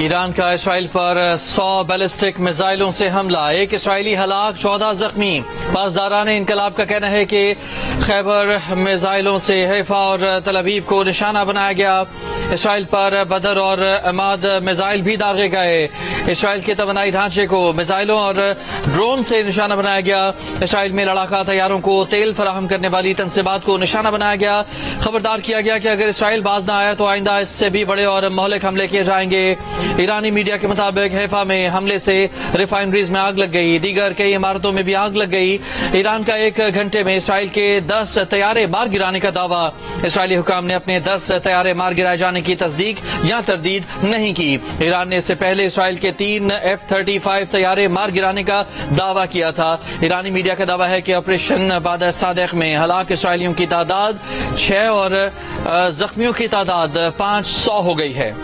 Iran का Israel पर 100 ballistic मिसाइलों से हमला, एक इसराइली हलाक 14 जख्मी। पासदारान इनकलाब का कहना है कि खैबर मिसाइलों से हैफा और तल अवीव को निशाना बनाया गया। इसराइल पर बदर और अमाद मिसाइल भी दागे गए। इसराइल के तवानाई ढांचे को मिसाइलों और ड्रोन से निशाना बनाया गया। इसराइल में लड़ाका तैयारों को तेल फराहम करने वाली तंसीबात को निशाना बनाया गया। खबरदार किया गया कि अगर इसराइल बाज न आया तो आइंदा इससे भी बड़े और मोहलिक हमले किए जाएंगे। ईरानी मीडिया के मुताबिक हैफा में हमले से रिफाइनरीज में आग लग गई, दीगर कई इमारतों में भी आग लग गई। ईरान का 1 घंटे में इसराइल के 10 तैयारे मार गिराने का दावा। इसराइली हुकाम ने अपने 10 तैयारे मार गिराए जाने की तस्दीक या तरदीद नहीं की। ईरान ने इससे पहले इसराइल के 3 F-35 तैयारे मार गिराने का दावा किया था। ईरानी मीडिया का दावा है कि ऑपरेशन बाद सादिक में हलाक इसराइलियों की तादाद 6 और जख्मियों की तादाद 500 हो गई है।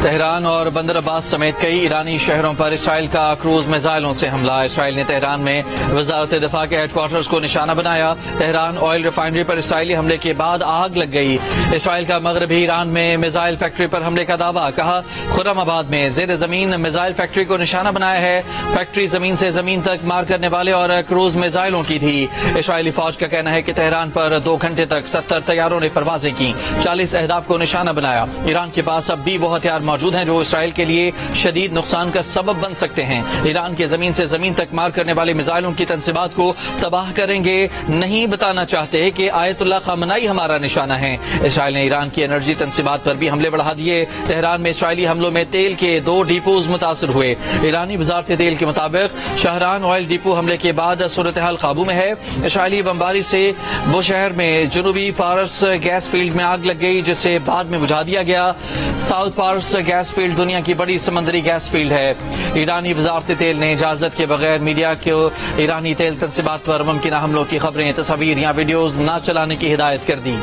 तेहरान और बंदर अब्बास समेत कई ईरानी शहरों पर इसराइल का क्रूज मिसाइलों से हमला। इसराइल ने तेहरान में वजारत दिफा के हेडक्वार्टर्स को निशाना बनाया। तेहरान ऑयल रिफाइनरी पर इसराइली हमले के बाद आग लग गई। इसराइल का मगरबी ईरान में मिसाइल फैक्ट्री पर हमले का दावा, कहा खुर्रमाबाद में जेर जमीन मिसाइल फैक्ट्री को निशाना बनाया है। फैक्ट्री जमीन से जमीन तक मार करने वाले और क्रूज मिसाइलों की थी। इसराइली फौज का कहना है कि तेहरान पर 2 घंटे तक 70 तैयारों ने परवाजें की, 40 अहदाफ को निशाना बनाया। ईरान के पास अब भी वो हथियार मौजूद हैं जो इसराइल के लिए शदीद नुकसान का सबब बन सकते हैं। ईरान के जमीन से जमीन तक मार करने वाले मिसाइलों की तंसीबात को तबाह करेंगे। नहीं बताना चाहते कि आयतुल्लाह खामनाई हमारा निशाना है। इसराइल ने ईरान की एनर्जी तंसीबात पर भी हमले बढ़ा दिए। तेहरान में इसराइली हमलों में तेल के 2 डिपोज मुतासर हुए। ईरानी वजारत तेल के मुताबिक शाहरान ऑयल डिपो हमले के बाद सूरत हाल काबू में है। इसराइली बमबारी से वो शहर में जुनूबी पारस गैस फील्ड में आग लग गई, जिसे बाद में बुझा दिया गया। साउथ पारस गैस फील्ड दुनिया की बड़ी समंदरी गैस फील्ड है। ईरानी वजारत तेल ने इजाजत के बगैर मीडिया को ईरानी तेल तंसीबात पर मुमकिन हमलों की खबरें, तस्वीर या वीडियोज न चलाने की हिदायत कर दी।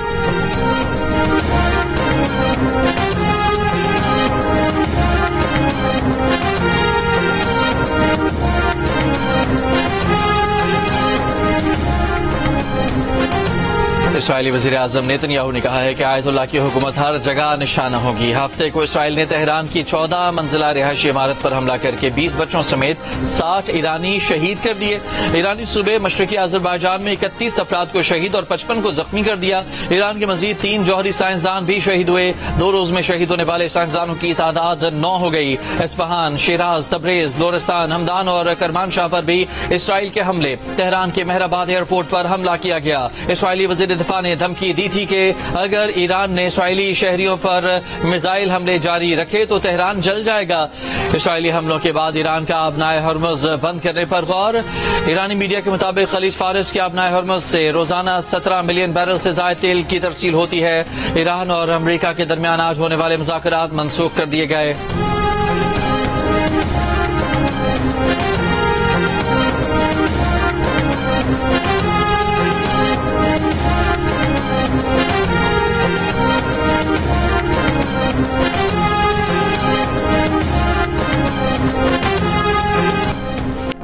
इसराइली वज़ीर आज़म नेतन्याहू ने कहा है कि आयतुल्लाह की हुकूमत हर जगह निशाना होगी। हफ्ते को इसराइल ने तेहरान की 14 मंजिला रिहायशी इमारत पर हमला करके 20 बच्चों समेत 60 ईरानी शहीद कर दिए। ईरानी सूबे मशरकी अजरबैजान में 31 अफराद को शहीद और 55 को जख्मी कर दिया। ईरान के मजीद 3 जौहरी साइंसदान भी शहीद हुए। 2 रोज में शहीद होने वाले साइंसदानों की तादाद 9 हो गई। इस्फहान, शिराज, तब्रेज, लोरिस्तान, हमदान और करमानशाह पर भी इसराइल के हमले। तेहरान के मेहराबाद एयरपोर्ट पर हमला किया गया। इसराइली वज़ीर दिफा ने धमकी दी थी कि अगर ईरान ने इसराइली शहरियों पर मिसाइल हमले जारी रखे तो तेहरान जल जाएगा। इसराइली हमलों के बाद ईरान का आबनाए हर्मुज बंद करने पर गौर। ईरानी मीडिया के मुताबिक खलीज फारिस के आबनाए हर्मुज से रोजाना 17 मिलियन बैरल से ज्यादा तेल की तरसील होती है। ईरान और अमरीका के दरमियान आज होने वाले मुज़ाकरात मनसूख कर दिए गए।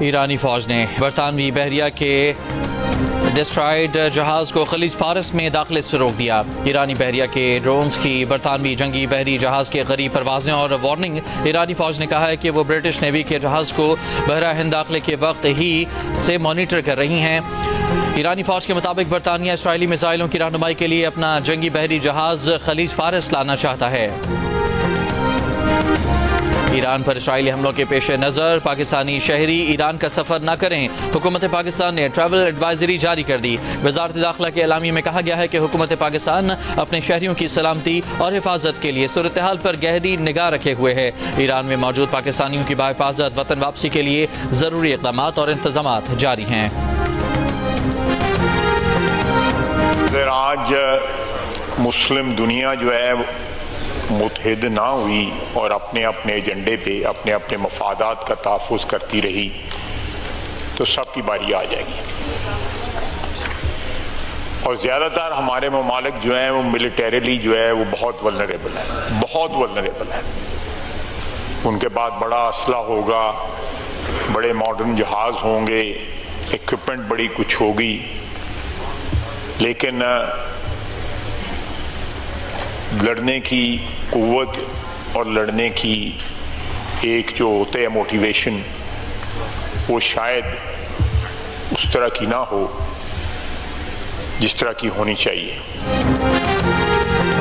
ईरानी फौज ने बरतानवी बहरिया के डिस्ट्रॉयड जहाज को खलीज फारिस में दाखिले से रोक दिया। ईरानी बहरिया के ड्रोन्स की बरतानवी जंगी बहरी जहाज के गरीब परवाजें और वार्निंग। ईरानी फौज ने कहा है कि वो ब्रिटिश नेवी के जहाज को बहरा हिंद दाखिले के वक्त ही से मॉनिटर कर रही हैं। ईरानी फौज के मुताबिक बरतानिया इसराइली मिसाइलों की रहनुमाई के लिए अपना जंगी बहरी जहाज खलीज फारिस लाना चाहता है। ईरान पर इसराइली हमलों के पेश नज़र पाकिस्तानी शहरी ईरान का सफर न करें। हुकूमत पाकिस्तान ने ट्रैवल एडवाइजरी जारी कर दी। वजारत दाखिला के एलामी में कहा गया है कि हुकूमत पाकिस्तान अपने शहरियों की सलामती और हिफाजत के लिए सूरत हाल पर गहरी निगाह रखे हुए है। ईरान में मौजूद पाकिस्तानियों की बाहिफाजत वतन वापसी के लिए जरूरी इक़दाम और इंतजाम जारी हैं। आज मुस्लिम दुनिया जो है मुतहिद ना हुई और अपने अपने एजेंडे पे अपने अपने मफादात का तहफ़्फ़ुज़ करती रही तो सबकी बारी आ जाएगी। और ज़्यादातर हमारे ममालिक जो हैं वो मिलिटरीली जो है वो बहुत वल्नरेबल है, बहुत वल्नरेबल है। उनके पास बड़ा असला होगा, बड़े मॉडर्न जहाज़ होंगे, इक्विपमेंट बड़ी कुछ होगी, लेकिन लड़ने की कुव्वत और लड़ने की एक जो होता है मोटिवेशन, वो शायद उस तरह की ना हो जिस तरह की होनी चाहिए।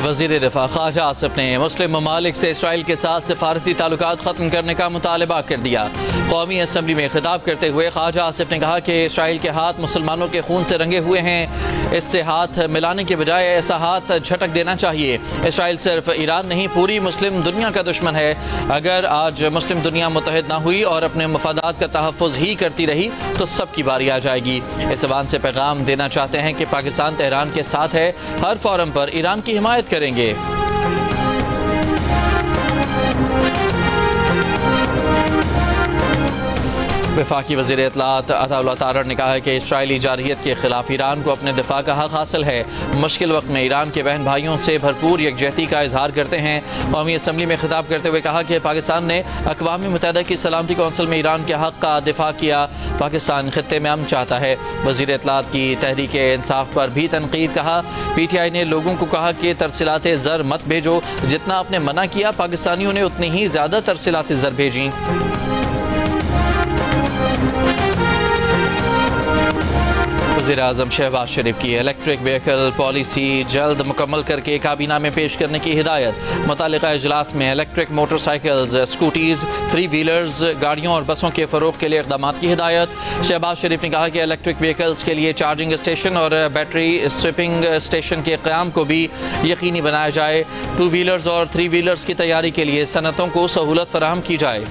वज़ीर दिफा ख्वाजा आसिफ ने मुस्लिम ममालिक से इसराइल के साथ सिफारती ताल्लुकात ख़त्म करने का मुतालबा कर दिया। कौमी असम्बली में खिताब करते हुए ख्वाजा आसिफ ने कहा कि इसराइल के हाथ मुसलमानों के खून से रंगे हुए हैं, इससे हाथ मिलाने के बजाय ऐसा हाथ झटक देना चाहिए। इसराइल सिर्फ ईरान नहीं, पूरी मुस्लिम दुनिया का दुश्मन है। अगर आज मुस्लिम दुनिया मुत्तहिद ना हुई और अपने मफादात का तहफ़्फ़ुज़ ही करती रही तो सबकी बारी आ जाएगी। इस ज़बान से पैगाम देना चाहते हैं कि पाकिस्तान तेहरान के साथ है, हर फोरम पर ईरान की हिमायत करेंगे। वफाकी वज़ीर इत्तलात अताउल्लाह तारड़ ने कहा है कि इसराइली जारहियत के खिलाफ ईरान को अपने दिफा का हक हासिल है। मुश्किल वक्त में ईरान के बहन भाइयों से भरपूर यकजहती का इजहार करते हैं। कौमी असम्बली में खिताब करते हुए कहा कि पाकिस्तान ने अक़वाम मुत्तहिदा की सलामती कौंसिल में ईरान के हक का दिफा किया। पाकिस्तान खित्ते में अमन चाहता है। वज़ीर इत्तलात की तहरीक इंसाफ पर भी तनकीद। कहा PTI ने लोगों को कहा कि तरसीलात ज़र मत भेजो, जितना आपने मना किया पाकिस्तानियों ने उतनी ही ज़्यादा तरसीलात ज़र भेजी। वज़ीर-ए-आज़म शहबाज शरीफ की इलेक्ट्रिक व्हीकल पॉलिसी जल्द मुकम्मल करके काबीना में पेश करने की हिदायत। मुतालिका इजलास में इलेक्ट्रिक मोटरसाइकिल्स, स्कूटीज़, 3 व्हीलर्स, गाड़ियों और बसों के फ़रोग़ के लिए इक़दामात की हिदायत। शहबाज शरीफ ने कहा कि इलेक्ट्रिक व्हीकल्स के लिए चार्जिंग स्टेशन और बैटरी स्विपिंग स्टेशन के क़याम को भी यकीनी बनाया जाए। 2 व्हीलर्स और 3 व्हीलर्स की तैयारी के लिए सनतों को सहूलत फराहम की जाए।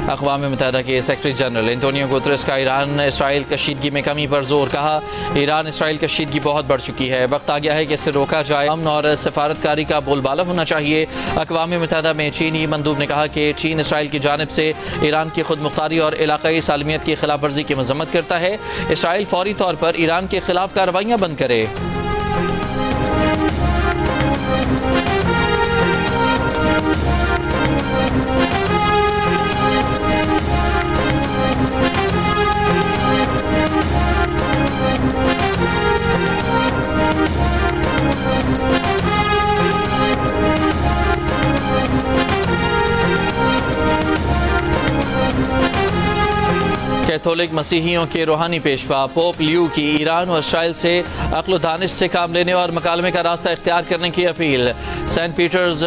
अक़वाम मुत्तहिदा के सेक्रेटरी जनरल एंटोनियो गुतरेस का ईरान इसराइल कशीदगी में कमी पर जोर। कहा ईरान इसराइल कशीदगी बहुत बढ़ चुकी है, वक्त आ गया है कि इसे रोका जाए। अमन और सफारतकारी का बोलबाला होना चाहिए। अक़वाम मुत्तहिदा में चीनी मंदूब ने कहा कि चीन इसराइल की जानिब से ईरान की खुद मुख्तारी और इलाकाई सालमियत की खिलाफ वर्जी की मजम्मत करता है। इसराइल फौरी तौर पर ईरान के खिलाफ कार्रवाइयाँ बंद करे। कैथोलिक मसीहियों के रूहानी पेशवा पोप लियो की ईरान और इसराइल से अक्ल दानिश से काम लेने और मकालमे का रास्ता इख्तियार करने की अपील। सेंट पीटर्स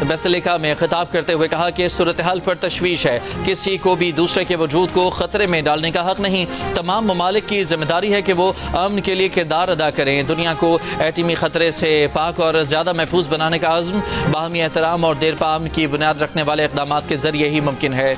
बेसिलिका में खिताब करते हुए कहा कि सूरत हाल पर तशवीश है, किसी को भी दूसरे के वजूद को खतरे में डालने का हक नहीं। तमाम ममालिक की जिम्मेदारी है कि वो अमन के लिए किरदार अदा करें। दुनिया को एटमी खतरे से पाक और ज़्यादा महफूज बनाने का अज़्म बाहमी एहतराम और देरपा अमन की बुनियाद रखने वाले इक़दाम के जरिए ही मुमकिन है।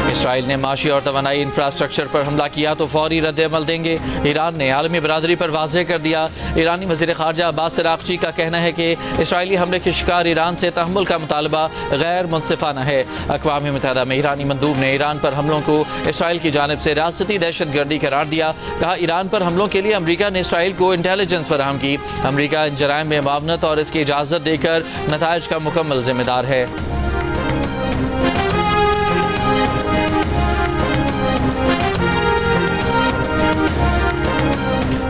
इसराइल ने माशी और तवानाई इंफ्रास्ट्रक्चर पर हमला किया तो फौरी रद्द-ए-अमल देंगे। ईरान ने आलमी बरादरी पर वाज़ेह कर दिया। ईरानी वज़ीर ख़ारजा अब्बास अराग़ची का कहना है कि इसराइली हमले के शिकार ईरान से तहम्मुल का मुतालबा गैर मुनसिफाना है। अक़वाम मुत्तहिदा में ईरानी मंदूब ने ईरान पर हमलों को इसराइल की जानिब से रियासती दहशत गर्दी करार दिया। कहा ईरान पर हमलों के लिए अमरीका ने इसराइल को इंटेलिजेंस फराहम की। अमरीका इन जराइम में मुआवनत और इसकी इजाज़त देकर नताइज का मुकम्मल जिम्मेदार है।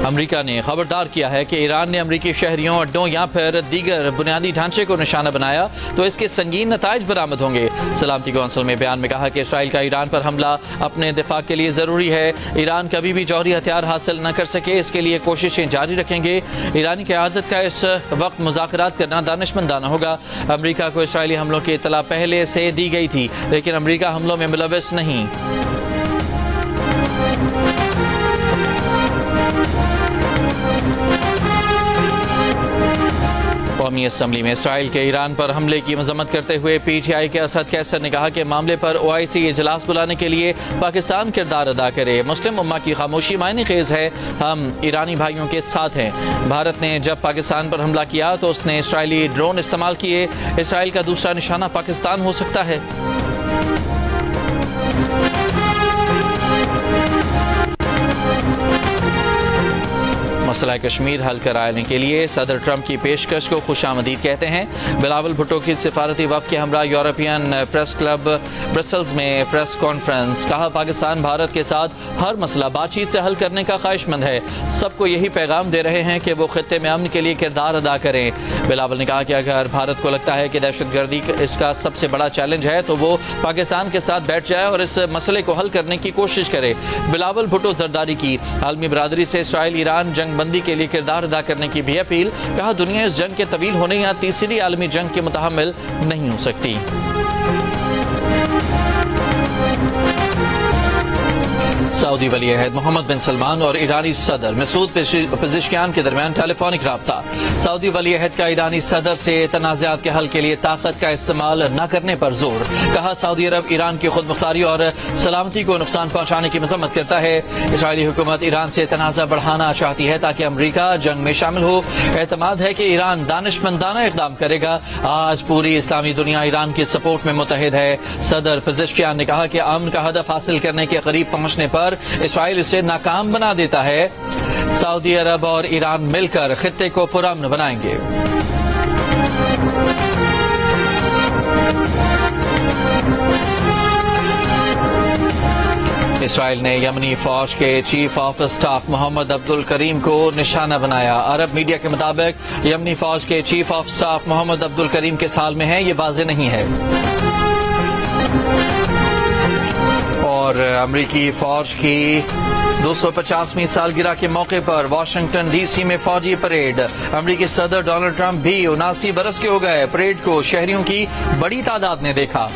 अमरीका ने खबरदार किया है कि ईरान ने अमरीकी शहरियों, अड्डों या फिर दीगर बुनियादी ढांचे को निशाना बनाया तो इसके संगीन नताइज बरामद होंगे। सलामती कौंसिल में बयान में कहा कि इसराइल का ईरान पर हमला अपने दिफा के लिए ज़रूरी है। ईरान कभी भी जौहरी हथियार हासिल न कर सके, इसके लिए कोशिशें जारी रखेंगे। ईरानी क़यादत का इस वक्त मुज़ाकरात करना दानिशमंदाना होगा। अमरीका को इसराइली हमलों की इत्तला पहले से दी गई थी, लेकिन अमरीका हमलों में मुलव्वस नहीं। कौमी असम्बली में इसराइल के ईरान पर हमले की मजम्मत करते हुए PTI के असद कैसर ने कहा कि मामले पर OIC इजलास बुलाने के लिए पाकिस्तान किरदार अदा करे। मुस्लिम उम्मा की खामोशी मायने खेज है, हम ईरानी भाइयों के साथ हैं। भारत ने जब पाकिस्तान पर हमला किया तो उसने इसराइली ड्रोन इस्तेमाल किए। इसराइल का दूसरा निशाना पाकिस्तान हो सकता है। मसला कश्मीर हल कराने के लिए सदर ट्रंप की पेशकश को खुशामदीद कहते हैं। बिलावल भुट्टो की सिफारती वफ़द के हमरा यूरोपियन प्रेस क्लब ब्रसल्स में प्रेस कॉन्फ्रेंस। कहा, पाकिस्तान भारत के साथ हर मसला बातचीत से हल करने का ख्वाहिशमंद है। सबको यही पैगाम दे रहे हैं कि वो खित्ते में अमन के लिए किरदार अदा करें। बिलावल ने कहा कि अगर भारत को लगता है कि दहशतगर्दी इसका सबसे बड़ा चैलेंज है तो वो पाकिस्तान के साथ बैठ जाए और इस मसले को हल करने की कोशिश करे। बिलावल भुट्टो जरदारी की आलमी बरादरी से इसराइल ईरान जंग बंदी के लिए किरदार अदा करने की भी अपील। कहा, दुनिया इस जंग के तवील होने या तीसरी आलमी जंग के मुतहम्मिल नहीं हो सकती। सऊदी वली अहद मोहम्मद बिन सलमान और ईरानी सदर मसूद पेज़ेश्कियान के दरमियान टेलीफोनिक राब्ता। सऊदी वली अहद का ईरानी सदर से तनाज़ात के हल के लिए ताकत का इस्तेमाल न करने पर जोर। कहा, सऊदी अरब ईरान की खुद मुख्तारी और सलामती को नुकसान पहुंचाने की मजम्मत करता है। इसराइली हुकूमत ईरान से तनाज़ा बढ़ाना चाहती है ताकि अमरीका जंग में शामिल हो। एतमाद है कि ईरान दानिशमंदाना इक़दाम करेगा। आज पूरी इस्लामी दुनिया ईरान की सपोर्ट में मुतहद है। सदर पेज़ेश्कियान ने कहा कि अमन का हदफ हासिल करने के करीब पहुंचने पर इसराइल इसे नाकाम बना देता है। सऊदी अरब और ईरान मिलकर खित्ते को पुरअमन बनाएंगे। इसराइल ने यमनी फौज के chief of staff Mohammed Abdul Karim को निशाना बनाया। अरब मीडिया के मुताबिक यमनी फौज के chief of staff Mohammed Abdul Karim किस हाल में है ये वाज़ेह नहीं है। और अमरीकी फौज की 250वीं सालगिरह के मौके पर वाशिंगटन डीसी में फौजी परेड। अमरीकी सदर डोनाल्ड ट्रंप भी 79 बरस के हो गए। परेड को शहरियों की बड़ी तादाद ने देखा।